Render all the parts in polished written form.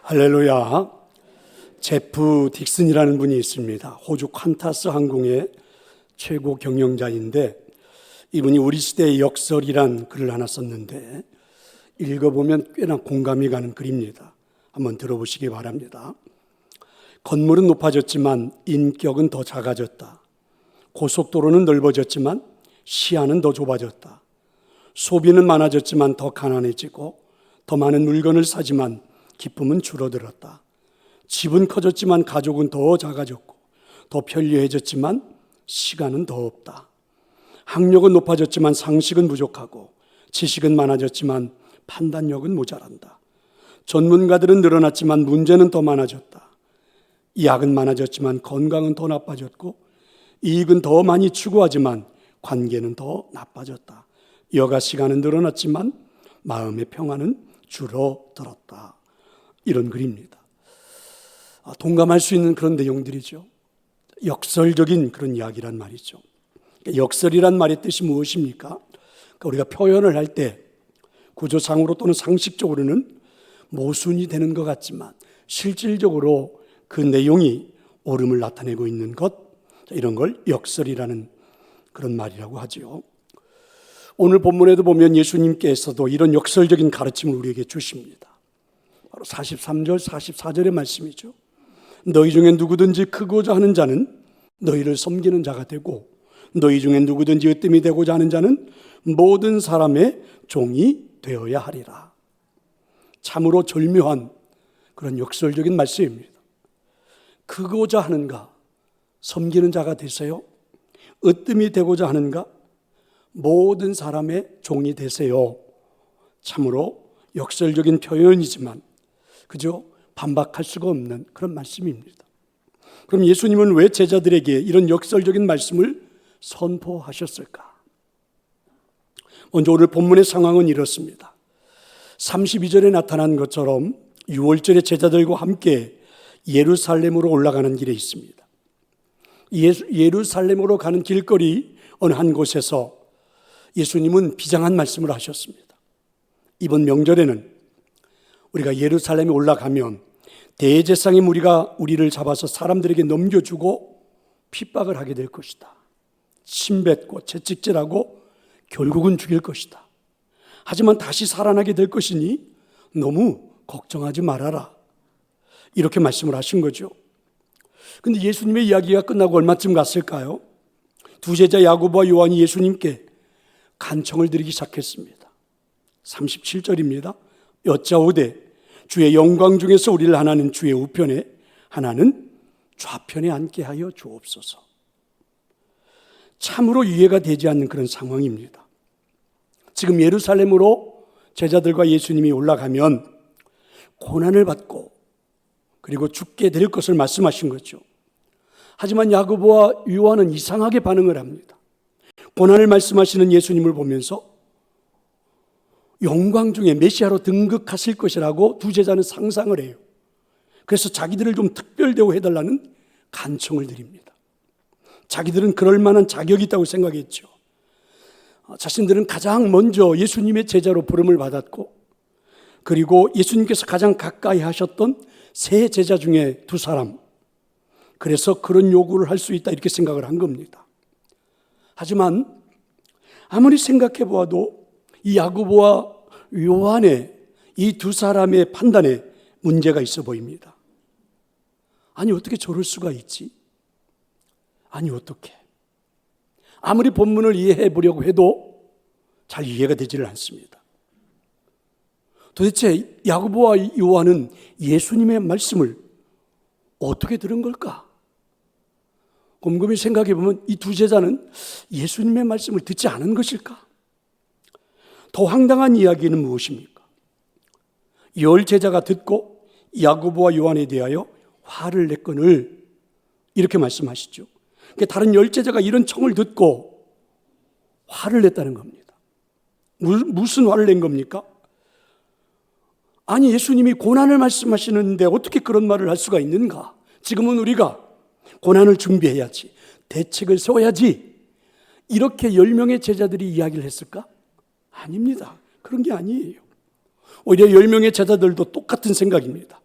할렐루야. 제프 딕슨이라는 분이 있습니다. 호주 퀀타스 항공의 최고 경영자인데, 이분이 우리 시대의 역설이란 글을 하나 썼는데 읽어보면 꽤나 공감이 가는 글입니다. 한번 들어보시기 바랍니다. 건물은 높아졌지만 인격은 더 작아졌다. 고속도로는 넓어졌지만 시야는 더 좁아졌다. 소비는 많아졌지만 더 가난해지고, 더 많은 물건을 사지만 기쁨은 줄어들었다. 집은 커졌지만 가족은 더 작아졌고, 더 편리해졌지만 시간은 더 없다. 학력은 높아졌지만 상식은 부족하고, 지식은 많아졌지만 판단력은 모자란다. 전문가들은 늘어났지만 문제는 더 많아졌다. 약은 많아졌지만 건강은 더 나빠졌고, 이익은 더 많이 추구하지만 관계는 더 나빠졌다. 여가 시간은 늘어났지만 마음의 평화는 줄어들었다. 이런 글입니다. 동감할 수 있는 그런 내용들이죠. 역설적인 그런 이야기란 말이죠. 역설이란 말의 뜻이 무엇입니까? 우리가 표현을 할 때 구조상으로 또는 상식적으로는 모순이 되는 것 같지만 실질적으로 그 내용이 옳음을 나타내고 있는 것, 이런 걸 역설이라는 그런 말이라고 하죠. 오늘 본문에도 보면 예수님께서도 이런 역설적인 가르침을 우리에게 주십니다. 바로 43절, 44절의 말씀이죠. 너희 중에 누구든지 크고자 하는 자는 너희를 섬기는 자가 되고, 너희 중에 누구든지 으뜸이 되고자 하는 자는 모든 사람의 종이 되어야 하리라. 참으로 절묘한 그런 역설적인 말씀입니다. 크고자 하는가? 섬기는 자가 되세요. 으뜸이 되고자 하는가? 모든 사람의 종이 되세요. 참으로 역설적인 표현이지만 그저 반박할 수가 없는 그런 말씀입니다. 그럼 예수님은 왜 제자들에게 이런 역설적인 말씀을 선포하셨을까? 먼저 오늘 본문의 상황은 이렇습니다. 32절에 나타난 것처럼 6월절에 제자들과 함께 예루살렘으로 올라가는 길에 있습니다. 예루살렘으로 가는 길거리 어느 한 곳에서 예수님은 비장한 말씀을 하셨습니다. 이번 명절에는 우리가 예루살렘에 올라가면 대제사장의 무리가 우리를 잡아서 사람들에게 넘겨주고 핍박을 하게 될 것이다. 침뱉고 채찍질하고 결국은 죽일 것이다. 하지만 다시 살아나게 될 것이니 너무 걱정하지 말아라. 이렇게 말씀을 하신 거죠. 그런데 예수님의 이야기가 끝나고 얼마쯤 갔을까요? 두 제자 야고보와 요한이 예수님께 간청을 드리기 시작했습니다. 37절입니다. 여짜오되 주의 영광 중에서 우리를 하나는 주의 우편에, 하나는 좌편에 앉게 하여 주옵소서. 참으로 이해가 되지 않는 그런 상황입니다. 지금 예루살렘으로 제자들과 예수님이 올라가면 고난을 받고 그리고 죽게 될 것을 말씀하신 거죠. 하지만 야고보와 요한은 이상하게 반응을 합니다. 고난을 말씀하시는 예수님을 보면서 영광 중에 메시아로 등극하실 것이라고 두 제자는 상상을 해요. 그래서 자기들을 좀 특별대우 해달라는 간청을 드립니다. 자기들은 그럴 만한 자격이 있다고 생각했죠. 자신들은 가장 먼저 예수님의 제자로 부름을 받았고, 그리고 예수님께서 가장 가까이 하셨던 세 제자 중에 두 사람, 그래서 그런 요구를 할 수 있다 이렇게 생각을 한 겁니다. 하지만 아무리 생각해 보아도 이 야고보와 요한의 이 두 사람의 판단에 문제가 있어 보입니다. 아니 어떻게 저럴 수가 있지? 아니 어떻게? 아무리 본문을 이해해 보려고 해도 잘 이해가 되지를 않습니다. 도대체 야고보와 요한은 예수님의 말씀을 어떻게 들은 걸까? 곰곰이 생각해 보면 이 두 제자는 예수님의 말씀을 듣지 않은 것일까? 더 황당한 이야기는 무엇입니까? 열 제자가 듣고 야고보와 요한에 대하여 화를 냈거늘 이렇게 말씀하시죠. 다른 열 제자가 이런 청을 듣고 화를 냈다는 겁니다. 무슨 화를 낸 겁니까? 아니 예수님이 고난을 말씀하시는데 어떻게 그런 말을 할 수가 있는가? 지금은 우리가 고난을 준비해야지, 대책을 세워야지, 이렇게 10명의 제자들이 이야기를 했을까? 아닙니다. 그런 게 아니에요. 오히려 10명의 제자들도 똑같은 생각입니다.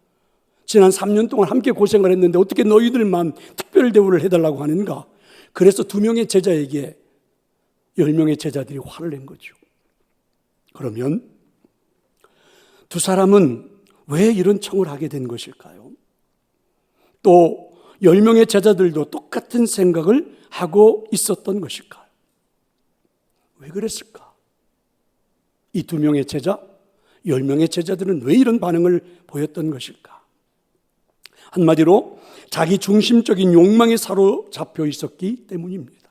지난 3년 동안 함께 고생을 했는데 어떻게 너희들만 특별 대우를 해달라고 하는가? 그래서 2명의 제자에게 10명의 제자들이 화를 낸 거죠. 그러면 두 사람은 왜 이런 청을 하게 된 것일까요? 또 10명의 제자들도 똑같은 생각을 하고 있었던 것일까요? 왜 그랬을까? 이 2명의 제자, 10명의 제자들은 왜 이런 반응을 보였던 것일까? 한마디로 자기 중심적인 욕망에 사로잡혀 있었기 때문입니다.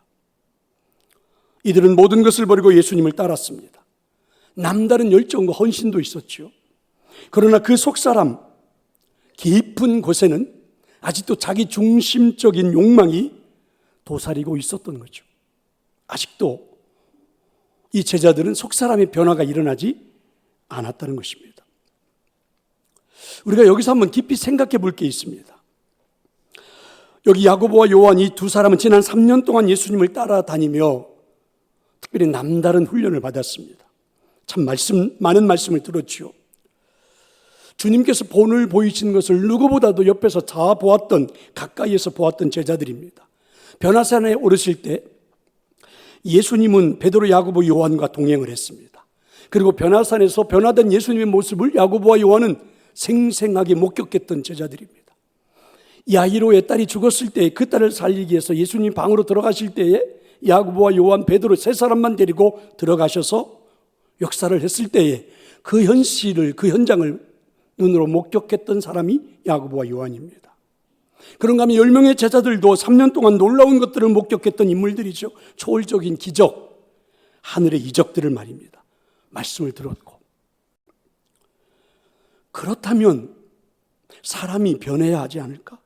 이들은 모든 것을 버리고 예수님을 따랐습니다. 남다른 열정과 헌신도 있었죠. 그러나 그 속사람 깊은 곳에는 아직도 자기 중심적인 욕망이 도사리고 있었던 거죠. 아직도 이 제자들은 속사람의 변화가 일어나지 않았다는 것입니다. 우리가 여기서 한번 깊이 생각해 볼 게 있습니다. 여기 야고보와 요한 이 두 사람은 지난 3년 동안 예수님을 따라다니며 특별히 남다른 훈련을 받았습니다. 참 많은 말씀을 들었죠. 주님께서 본을 보이신 것을 누구보다도 옆에서 보았던, 가까이에서 보았던 제자들입니다. 변화산에 오르실 때 예수님은 베드로, 야고보, 요한과 동행을 했습니다. 그리고 변화산에서 변화된 예수님의 모습을 야고보와 요한은 생생하게 목격했던 제자들입니다. 야이로의 딸이 죽었을 때 그 딸을 살리기 위해서 예수님 방으로 들어가실 때에 야고보와 요한, 베드로 세 사람만 데리고 들어가셔서 역사를 했을 때에 그 현실을, 그 현장을 눈으로 목격했던 사람이 야고보와 요한입니다. 그런가 하면 10명의 제자들도 3년 동안 놀라운 것들을 목격했던 인물들이죠. 초월적인 기적, 하늘의 이적들을 말입니다. 말씀을 들었고. 그렇다면 사람이 변해야 하지 않을까?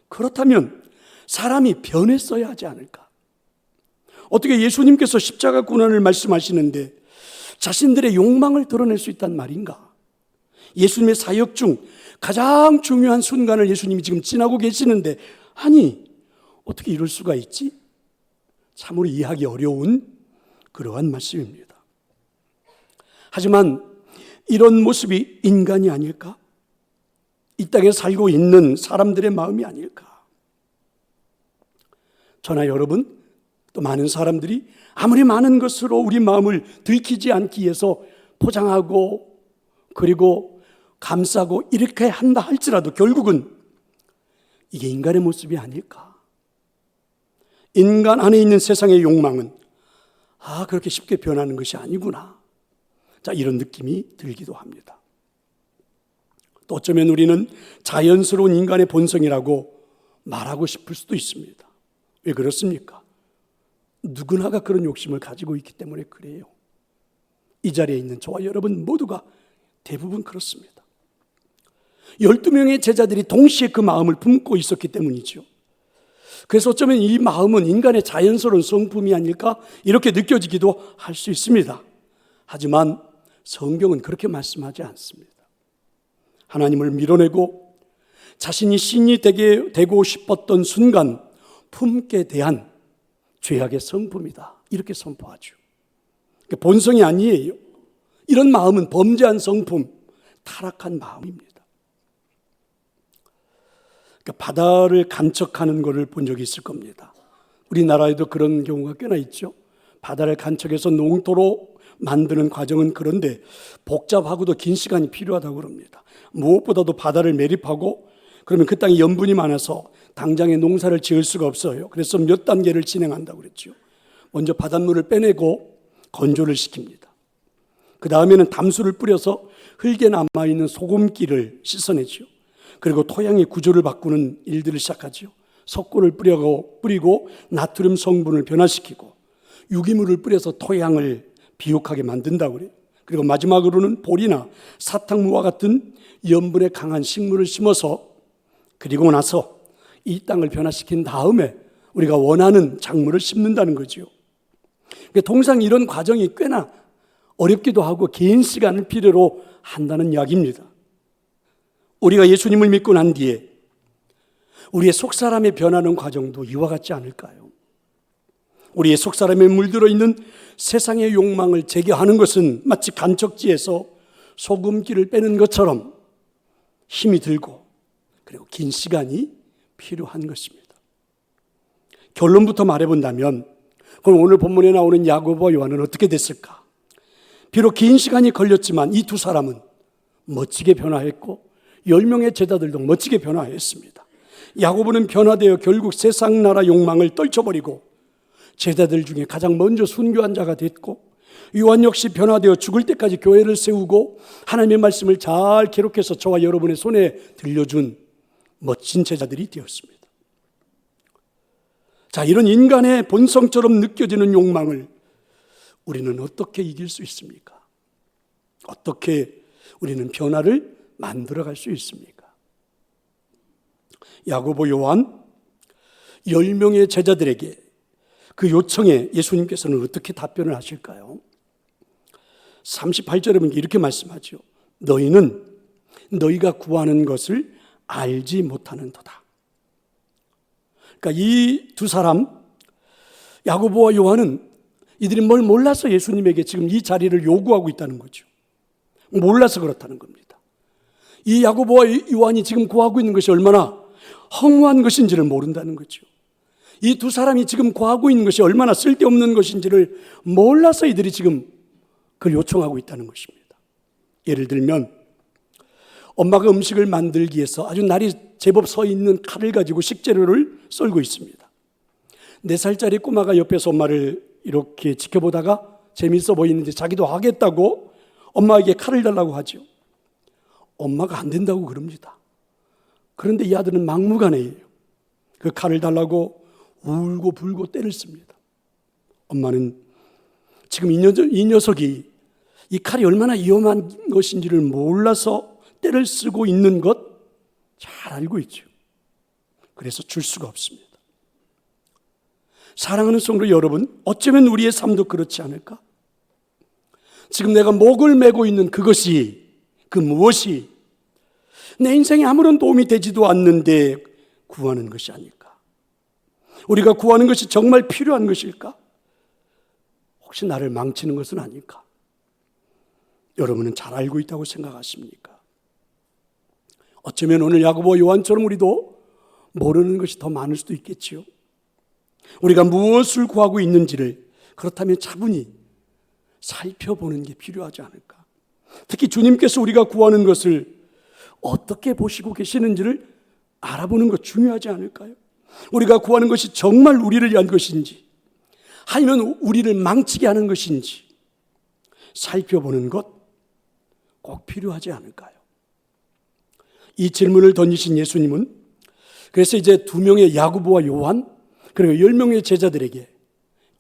그렇다면 사람이 변했어야 하지 않을까? 어떻게 예수님께서 십자가 고난을 말씀하시는데 자신들의 욕망을 드러낼 수 있단 말인가? 예수님의 사역 중 가장 중요한 순간을 예수님이 지금 지나고 계시는데, 아니 어떻게 이럴 수가 있지? 참으로 이해하기 어려운 그러한 말씀입니다. 하지만 이런 모습이 인간이 아닐까? 이 땅에 살고 있는 사람들의 마음이 아닐까? 저나 여러분, 또 많은 사람들이 아무리 많은 것으로 우리 마음을 들키지 않기 위해서 포장하고 그리고 감싸고 이렇게 한다 할지라도 결국은 이게 인간의 모습이 아닐까? 인간 안에 있는 세상의 욕망은 그렇게 쉽게 변하는 것이 아니구나. 자, 이런 느낌이 들기도 합니다. 또 어쩌면 우리는 자연스러운 인간의 본성이라고 말하고 싶을 수도 있습니다. 왜 그렇습니까? 누구나가 그런 욕심을 가지고 있기 때문에 그래요. 이 자리에 있는 저와 여러분 모두가 대부분 그렇습니다. 12명의 제자들이 동시에 그 마음을 품고 있었기 때문이죠. 그래서 어쩌면 이 마음은 인간의 자연스러운 성품이 아닐까 이렇게 느껴지기도 할 수 있습니다. 하지만 성경은 그렇게 말씀하지 않습니다. 하나님을 밀어내고 자신이 신이 되고 싶었던 순간 품게 대한 죄악의 성품이다, 이렇게 선포하죠. 그러니까 본성이 아니에요. 이런 마음은 범죄한 성품, 타락한 마음입니다. 그러니까 바다를 간척하는 것을 본 적이 있을 겁니다. 우리나라에도 그런 경우가 꽤나 있죠. 바다를 간척해서 농토로 만드는 과정은 그런데 복잡하고도 긴 시간이 필요하다고 그럽니다. 무엇보다도 바다를 매립하고 그러면 그 땅에 염분이 많아서 당장에 농사를 지을 수가 없어요. 그래서 몇 단계를 진행한다고 그랬죠. 먼저 바닷물을 빼내고 건조를 시킵니다. 그 다음에는 담수를 뿌려서 흙에 남아있는 소금기를 씻어내죠. 그리고 토양의 구조를 바꾸는 일들을 시작하죠. 석고를 뿌리고 나트륨 성분을 변화시키고 유기물을 뿌려서 토양을 비옥하게 만든다고 그래요. 그리고 마지막으로는 보리나 사탕무와 같은 염분에 강한 식물을 심어서 그리고 나서 이 땅을 변화시킨 다음에 우리가 원하는 작물을 심는다는 거죠. 통상 이런 과정이 꽤나 어렵기도 하고 긴 시간을 필요로 한다는 이야기입니다. 우리가 예수님을 믿고 난 뒤에 우리의 속사람의 변하는 과정도 이와 같지 않을까요? 우리의 속사람에 물들어 있는 세상의 욕망을 제거하는 것은 마치 간척지에서 소금기를 빼는 것처럼 힘이 들고 그리고 긴 시간이 필요한 것입니다. 결론부터 말해본다면 그럼 오늘 본문에 나오는 야고보와 요한은 어떻게 됐을까? 비록 긴 시간이 걸렸지만 이 두 사람은 멋지게 변화했고 10명의 제자들도 멋지게 변화했습니다. 야고보는 변화되어 결국 세상 나라 욕망을 떨쳐버리고 제자들 중에 가장 먼저 순교한 자가 됐고, 요한 역시 변화되어 죽을 때까지 교회를 세우고 하나님의 말씀을 잘 기록해서 저와 여러분의 손에 들려준 멋진 제자들이 되었습니다. 자, 이런 인간의 본성처럼 느껴지는 욕망을 우리는 어떻게 이길 수 있습니까? 어떻게 우리는 변화를 만들어갈 수 있습니까? 야고보, 요한 10명의 제자들에게 그 요청에 예수님께서는 어떻게 답변을 하실까요? 38절에 보면 이렇게 말씀하죠. 너희는 너희가 구하는 것을 알지 못하는도다. 그러니까 이 두 사람, 야고보와 요한은 이들이 뭘 몰라서 예수님에게 지금 이 자리를 요구하고 있다는 거죠. 몰라서 그렇다는 겁니다. 이 야고보와 요한이 지금 구하고 있는 것이 얼마나 허무한 것인지를 모른다는 거죠. 이 두 사람이 지금 구하고 있는 것이 얼마나 쓸데없는 것인지를 몰라서 이들이 지금 그걸 요청하고 있다는 것입니다. 예를 들면 엄마가 음식을 만들기 위해서 아주 날이 제법 서 있는 칼을 가지고 식재료를 썰고 있습니다. 4살짜리 꼬마가 옆에서 엄마를 이렇게 지켜보다가 재밌어 보이는지 자기도 하겠다고 엄마에게 칼을 달라고 하죠. 엄마가 안 된다고 그럽니다. 그런데 이 아들은 막무가내예요. 그 칼을 달라고 울고 불고 때를 씁니다. 엄마는 지금 이 녀석이 이 칼이 얼마나 위험한 것인지를 몰라서 때를 쓰고 있는 것 잘 알고 있죠. 그래서 줄 수가 없습니다. 사랑하는 성도 여러분, 어쩌면 우리의 삶도 그렇지 않을까? 지금 내가 목을 메고 있는 그것이, 그 무엇이 내 인생에 아무런 도움이 되지도 않는데 구하는 것이 아닐까? 우리가 구하는 것이 정말 필요한 것일까? 혹시 나를 망치는 것은 아닐까? 여러분은 잘 알고 있다고 생각하십니까? 어쩌면 오늘 야고보 요한처럼 우리도 모르는 것이 더 많을 수도 있겠지요. 우리가 무엇을 구하고 있는지를 그렇다면 차분히 살펴보는 게 필요하지 않을까? 특히 주님께서 우리가 구하는 것을 어떻게 보시고 계시는지를 알아보는 것 중요하지 않을까요? 우리가 구하는 것이 정말 우리를 위한 것인지 아니면 우리를 망치게 하는 것인지 살펴보는 것 꼭 필요하지 않을까요? 이 질문을 던지신 예수님은 그래서 이제 2명의 야고보와 요한 그리고 10명의 제자들에게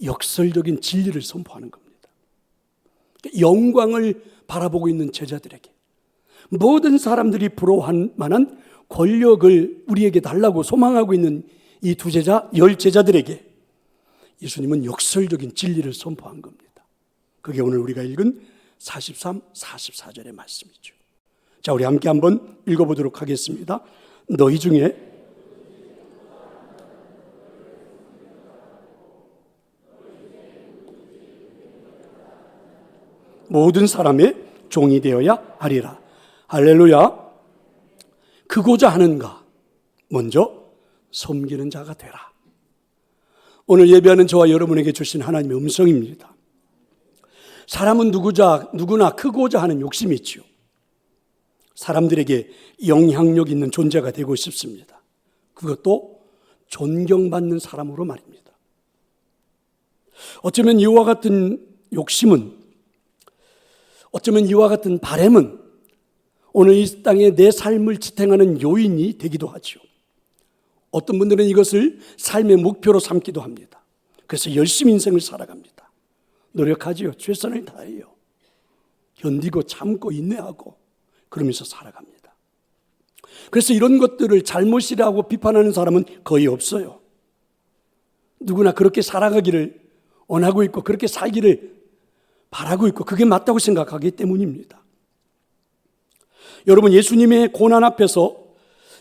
역설적인 진리를 선포하는 겁니다. 영광을 바라보고 있는 제자들에게 모든 사람들이 부러워할 만한 권력을 우리에게 달라고 소망하고 있는 이 두 제자, 10제자들에게 예수님은 역설적인 진리를 선포한 겁니다. 그게 오늘 우리가 읽은 43, 44절의 말씀이죠. 자, 우리 함께 한번 읽어보도록 하겠습니다. 너희 중에 모든 사람의 종이 되어야 하리라. 할렐루야. 크고자 하는가? 먼저 섬기는 자가 되라. 오늘 예배하는 저와 여러분에게 주신 하나님의 음성입니다. 사람은 누구나 크고자 하는 욕심이 있죠. 사람들에게 영향력 있는 존재가 되고 싶습니다. 그것도 존경받는 사람으로 말입니다. 어쩌면 이와 같은 욕심은, 어쩌면 이와 같은 바램은 오늘 이 땅에 내 삶을 지탱하는 요인이 되기도 하죠. 어떤 분들은 이것을 삶의 목표로 삼기도 합니다. 그래서 열심히 인생을 살아갑니다. 노력하지요. 최선을 다해요. 견디고 참고 인내하고 그러면서 살아갑니다. 그래서 이런 것들을 잘못이라고 비판하는 사람은 거의 없어요. 누구나 그렇게 살아가기를 원하고 있고 그렇게 살기를 바라고 있고 그게 맞다고 생각하기 때문입니다. 여러분, 예수님의 고난 앞에서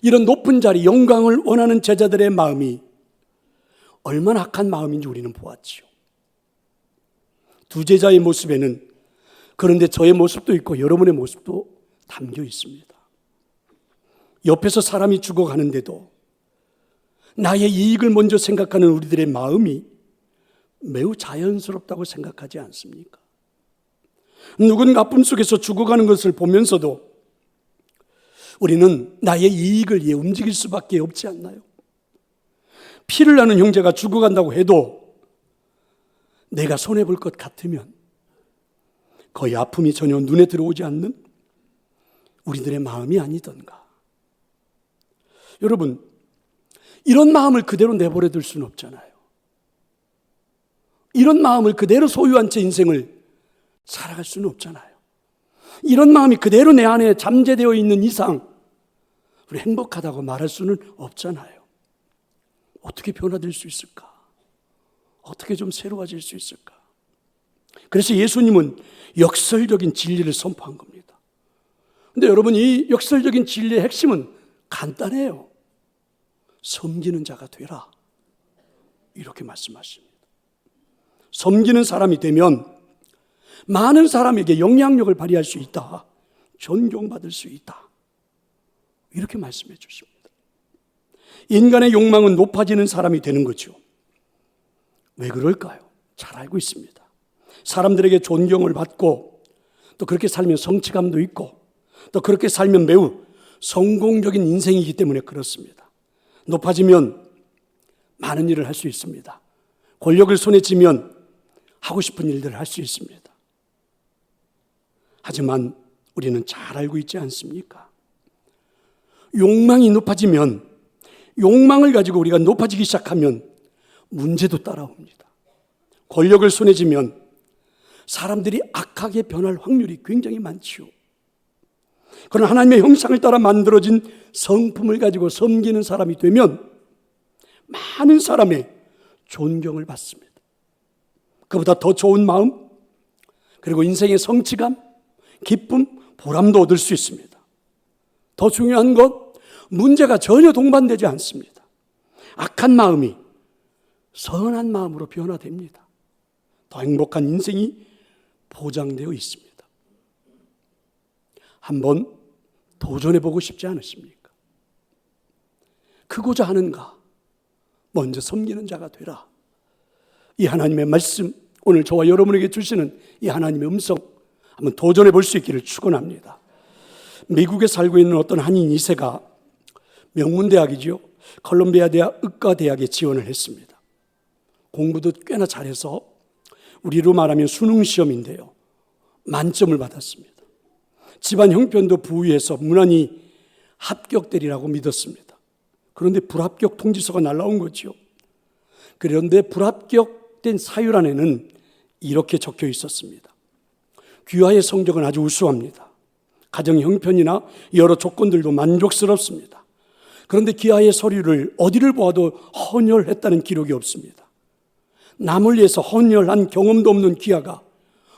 이런 높은 자리, 영광을 원하는 제자들의 마음이 얼마나 악한 마음인지 우리는 보았지요. 두 제자의 모습에는 그런데 저의 모습도 있고 여러분의 모습도 담겨 있습니다. 옆에서 사람이 죽어가는데도 나의 이익을 먼저 생각하는 우리들의 마음이 매우 자연스럽다고 생각하지 않습니까? 누군 아픔 속에서 죽어가는 것을 보면서도 우리는 나의 이익을 위해 움직일 수밖에 없지 않나요? 피를 나는 형제가 죽어간다고 해도 내가 손해볼 것 같으면 거의 아픔이 전혀 눈에 들어오지 않는 우리들의 마음이 아니던가. 여러분, 이런 마음을 그대로 내버려 둘 수는 없잖아요. 이런 마음을 그대로 소유한 채 인생을 살아갈 수는 없잖아요. 이런 마음이 그대로 내 안에 잠재되어 있는 이상 우리 행복하다고 말할 수는 없잖아요. 어떻게 변화될 수 있을까? 어떻게 좀 새로워질 수 있을까? 그래서 예수님은 역설적인 진리를 선포한 겁니다. 근데 여러분, 이 역설적인 진리의 핵심은 간단해요. 섬기는 자가 되라, 이렇게 말씀하십니다. 섬기는 사람이 되면 많은 사람에게 영향력을 발휘할 수 있다, 존경받을 수 있다, 이렇게 말씀해 주십니다. 인간의 욕망은 높아지는 사람이 되는 거죠. 왜 그럴까요? 잘 알고 있습니다. 사람들에게 존경을 받고 또 그렇게 살면 성취감도 있고 또 그렇게 살면 매우 성공적인 인생이기 때문에 그렇습니다. 높아지면 많은 일을 할 수 있습니다. 권력을 손에 쥐면 하고 싶은 일들을 할 수 있습니다. 하지만 우리는 잘 알고 있지 않습니까? 욕망이 높아지면, 욕망을 가지고 우리가 높아지기 시작하면 문제도 따라옵니다. 권력을 손에 쥐면 사람들이 악하게 변할 확률이 굉장히 많지요. 그러나 하나님의 형상을 따라 만들어진 성품을 가지고 섬기는 사람이 되면 많은 사람의 존경을 받습니다. 그보다 더 좋은 마음, 그리고 인생의 성취감, 기쁨, 보람도 얻을 수 있습니다. 더 중요한 것, 문제가 전혀 동반되지 않습니다. 악한 마음이 선한 마음으로 변화됩니다. 더 행복한 인생이 보장되어 있습니다. 한번 도전해보고 싶지 않으십니까? 크고자 하는가? 먼저 섬기는 자가 되라. 이 하나님의 말씀, 오늘 저와 여러분에게 주시는 이 하나님의 음성, 한번 도전해볼 수 있기를 축원합니다. 미국에 살고 있는 어떤 한인 2세가 명문대학이죠, 콜롬비아 대학 의과대학에 지원을 했습니다. 공부도 꽤나 잘해서 우리로 말하면 수능 시험인데요, 만점을 받았습니다. 집안 형편도 부유해서 무난히 합격되리라고 믿었습니다. 그런데 불합격 통지서가 날라온 거죠. 그런데 불합격된 사유란에는 이렇게 적혀 있었습니다. 귀하의 성적은 아주 우수합니다. 가정 형편이나 여러 조건들도 만족스럽습니다. 그런데 귀하의 서류를 어디를 보아도 헌혈했다는 기록이 없습니다. 남을 위해서 헌혈한 경험도 없는 귀하가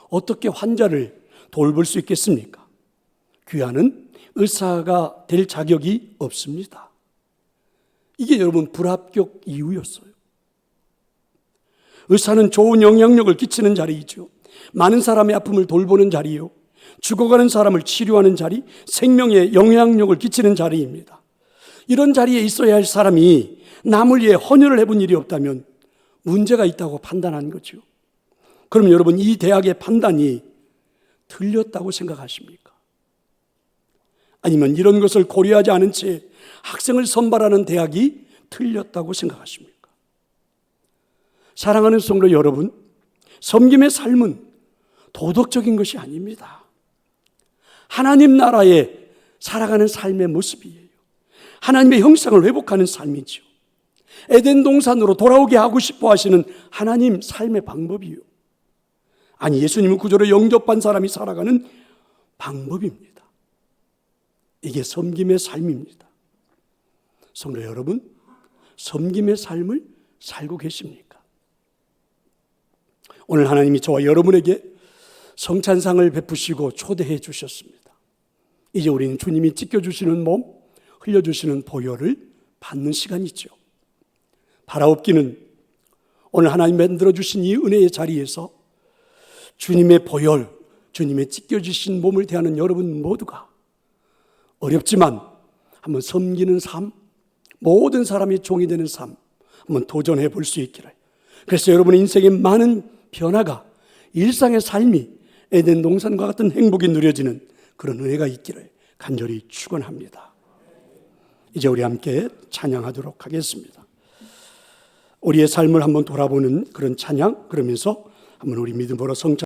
어떻게 환자를 돌볼 수 있겠습니까? 귀하는 의사가 될 자격이 없습니다. 이게 여러분 불합격 이유였어요. 의사는 좋은 영향력을 끼치는 자리이죠. 많은 사람의 아픔을 돌보는 자리요, 죽어가는 사람을 치료하는 자리, 생명에 영향력을 끼치는 자리입니다. 이런 자리에 있어야 할 사람이 남을 위해 헌혈을 해본 일이 없다면 문제가 있다고 판단한 거죠. 그럼 여러분, 이 대학의 판단이 틀렸다고 생각하십니까? 아니면 이런 것을 고려하지 않은 채 학생을 선발하는 대학이 틀렸다고 생각하십니까? 사랑하는 성도 여러분, 섬김의 삶은 도덕적인 것이 아닙니다. 하나님 나라에 살아가는 삶의 모습이에요. 하나님의 형상을 회복하는 삶이죠. 에덴 동산으로 돌아오게 하고 싶어 하시는 하나님 삶의 방법이요, 아니 예수님을 구주로 영접한 사람이 살아가는 방법입니다. 이게 섬김의 삶입니다. 성도 여러분, 섬김의 삶을 살고 계십니까? 오늘 하나님이 저와 여러분에게 성찬상을 베푸시고 초대해 주셨습니다. 이제 우리는 주님이 찢겨주시는 몸, 흘려주시는 보혈을 받는 시간이죠. 바라옵기는 오늘 하나님 만들어주신 이 은혜의 자리에서 주님의 보혈, 주님의 찢겨주신 몸을 대하는 여러분 모두가 어렵지만 한번 섬기는 삶, 모든 사람이 종이 되는 삶 한번 도전해 볼 수 있기를. 그래서 여러분의 인생의 많은 변화가 일상의 삶이 에덴 동산과 같은 행복이 누려지는 그런 은혜가 있기를 간절히 축원합니다. 이제 우리 함께 찬양하도록 하겠습니다. 우리의 삶을 한번 돌아보는 그런 찬양, 그러면서 한번 우리 믿음으로 성찬